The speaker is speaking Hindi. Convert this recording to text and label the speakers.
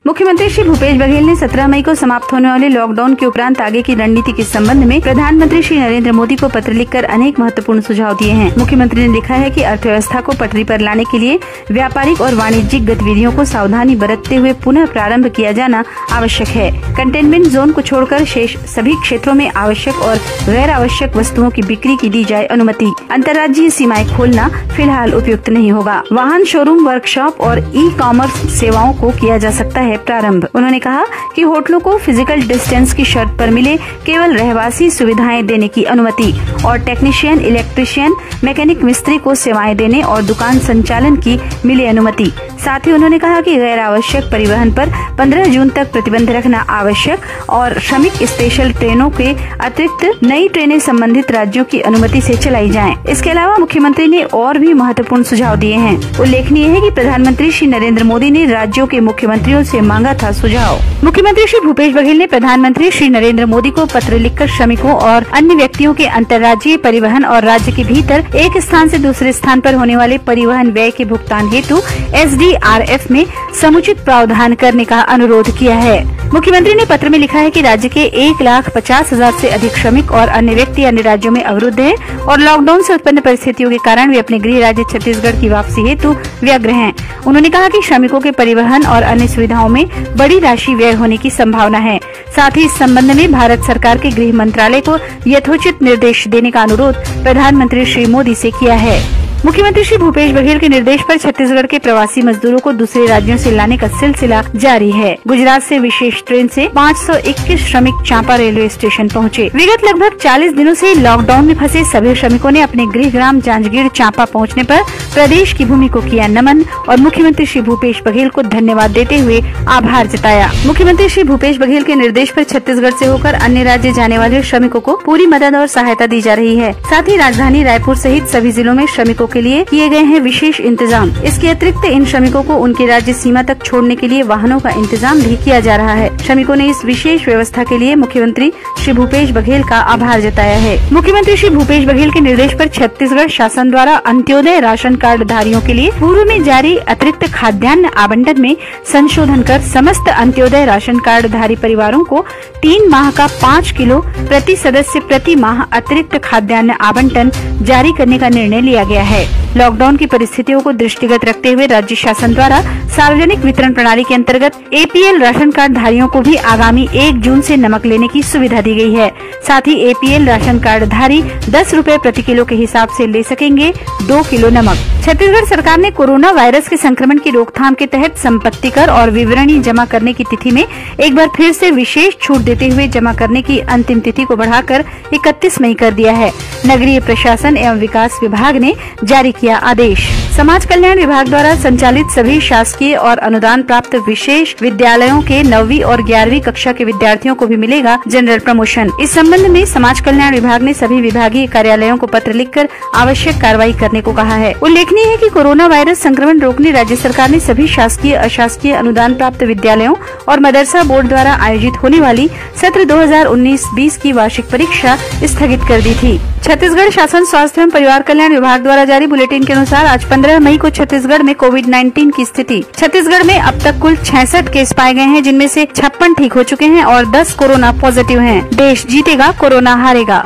Speaker 1: मुख्यमंत्री श्री भूपेश बघेल ने 17 मई को समाप्त होने वाले लॉकडाउन के उपरांत आगे की रणनीति के संबंध में प्रधानमंत्री श्री नरेंद्र मोदी को पत्र लिखकर अनेक महत्वपूर्ण सुझाव दिए हैं। मुख्यमंत्री ने लिखा है कि अर्थव्यवस्था को पटरी पर लाने के लिए व्यापारिक और वाणिज्यिक गतिविधियों को सावधानी बरतते हुए पुनः प्रारंभ किया जाना आवश्यक है। कंटेनमेंट जोन को छोड़कर शेष सभी क्षेत्रों में आवश्यक और गैर आवश्यक वस्तुओं की बिक्री की दी जाए अनुमति। अंतर्राज्यीय सीमाएं खोलना फिलहाल उपयुक्त नहीं होगा। वाहन शोरूम, वर्कशॉप और ई-कॉमर्स सेवाओं को किया जा सकता है प्रारंभ। उन्होंने कहा कि होटलों को फिजिकल डिस्टेंस की शर्त पर मिले केवल रहवासी सुविधाएं देने की अनुमति और टेक्नीशियन, इलेक्ट्रीशियन, मैकेनिक, मिस्त्री को सेवाएं देने और दुकान संचालन की मिले अनुमति। साथ ही उन्होंने कहा कि गैर आवश्यक परिवहन पर 15 जून तक प्रतिबंध रखना आवश्यक और श्रमिक स्पेशल ट्रेनों के अतिरिक्त नई ट्रेनें संबंधित राज्यों की अनुमति से चलाई जाएं। इसके अलावा मुख्यमंत्री ने और भी महत्वपूर्ण सुझाव दिए हैं। उल्लेखनीय है कि प्रधानमंत्री श्री नरेंद्र मोदी ने राज्यों के मुख्यमंत्रियों से मांगा था सुझाव। मुख्यमंत्री श्री भूपेश बघेल ने प्रधानमंत्री श्री नरेंद्र मोदी को पत्र लिखकर श्रमिकों और अन्य व्यक्तियों के अंतर्राज्यीय परिवहन और राज्य के भीतर एक स्थान से दूसरे स्थान पर होने वाले परिवहन व्यय के भुगतान हेतु SDRF में समुचित प्रावधान करने का अनुरोध किया है। मुख्यमंत्री ने पत्र में लिखा है कि राज्य के 1,50,000 से अधिक श्रमिक और अन्य व्यक्ति अन्य राज्यों में अवरुद्ध हैं और लॉकडाउन से उत्पन्न परिस्थितियों के कारण वे अपने गृह राज्य छत्तीसगढ़ की वापसी हेतु व्यग्र हैं। उन्होंने कहा कि श्रमिकों के परिवहन और अन्य सुविधाओं में बड़ी राशि व्यय होने की संभावना है। साथ ही इस संबंध में भारत सरकार के गृह मंत्रालय को यथोचित निर्देश देने का अनुरोध प्रधानमंत्री श्री मोदी से किया है। मुख्यमंत्री श्री भूपेश बघेल के निर्देश पर छत्तीसगढ़ के प्रवासी मजदूरों को दूसरे राज्यों से लाने का सिलसिला जारी है। गुजरात से विशेष ट्रेन से 521 श्रमिक चांपा रेलवे स्टेशन पहुंचे। विगत लगभग 40 दिनों से लॉकडाउन में फंसे सभी श्रमिकों ने अपने गृह ग्राम जांजगीर चांपा पहुंचने पर प्रदेश की भूमि को किया नमन और मुख्यमंत्री श्री भूपेश बघेल को धन्यवाद देते हुए आभार जताया। मुख्यमंत्री श्री भूपेश बघेल के निर्देश पर छत्तीसगढ़ से होकर अन्य राज्य जाने वाले श्रमिकों को पूरी मदद और सहायता दी जा रही है। साथ ही राजधानी रायपुर सहित सभी जिलों में श्रमिकों के लिए किए गए हैं विशेष इंतजाम। इसके अतिरिक्त इन श्रमिकों को उनके राज्य सीमा तक छोड़ने के लिए वाहनों का इंतजाम भी किया जा रहा है। श्रमिकों ने इस विशेष व्यवस्था के लिए मुख्यमंत्री श्री भूपेश बघेल का आभार जताया है। मुख्यमंत्री श्री भूपेश बघेल के निर्देश पर छत्तीसगढ़ शासन द्वारा अंत्योदय राशन कार्ड धारियों के लिए पूर्व में जारी अतिरिक्त खाद्यान्न आवंटन में संशोधन कर समस्त अंत्योदय राशन कार्ड धारी परिवारों को 3 माह का 5 किलो प्रति सदस्य प्रति माह अतिरिक्त खाद्यान्न आवंटन जारी करने का निर्णय लिया गया है। लॉकडाउन की परिस्थितियों को दृष्टिगत रखते हुए राज्य शासन द्वारा सार्वजनिक वितरण प्रणाली के अंतर्गत APL राशन कार्ड धारियों को भी आगामी 1 जून से नमक लेने की सुविधा दी गई है। साथ ही APL राशन कार्ड धारी 10 रुपए प्रति किलो के हिसाब से ले सकेंगे 2 किलो नमक। छत्तीसगढ़ सरकार ने कोरोना वायरस के संक्रमण की रोकथाम के तहत संपत्ति कर और विवरणी जमा करने की तिथि में एक बार फिर से विशेष छूट देते हुए जमा करने की अंतिम तिथि को बढ़ाकर 31 मई कर दिया है। नगरीय प्रशासन एवं विकास विभाग ने जारी किया आदेश। समाज कल्याण विभाग द्वारा संचालित सभी शासकीय और अनुदान प्राप्त विशेष विद्यालयों के 9वीं और 11वीं कक्षा के विद्यार्थियों को भी मिलेगा जनरल प्रमोशन। इस संबंध में समाज कल्याण विभाग ने सभी विभागीय कार्यालयों को पत्र लिखकर आवश्यक कार्रवाई करने को कहा है। उल्लेखनीय है कि कोरोना वायरस संक्रमण रोकने राज्य सरकार ने सभी शासकीय अशासकीय अनुदान प्राप्त विद्यालयों और मदरसा बोर्ड द्वारा आयोजित होने वाली सत्र 2019-20 की वार्षिक परीक्षा स्थगित कर दी थी। छत्तीसगढ़ शासन स्वास्थ्य एवं परिवार कल्याण विभाग द्वारा जारी बुलेटिन के अनुसार आज 15 मई को छत्तीसगढ़ में कोविड-19 की स्थिति। छत्तीसगढ़ में अब तक कुल 66 केस पाए गए हैं, जिनमें से 56 ठीक हो चुके हैं और 10 कोरोना पॉजिटिव हैं। देश जीतेगा, कोरोना हारेगा।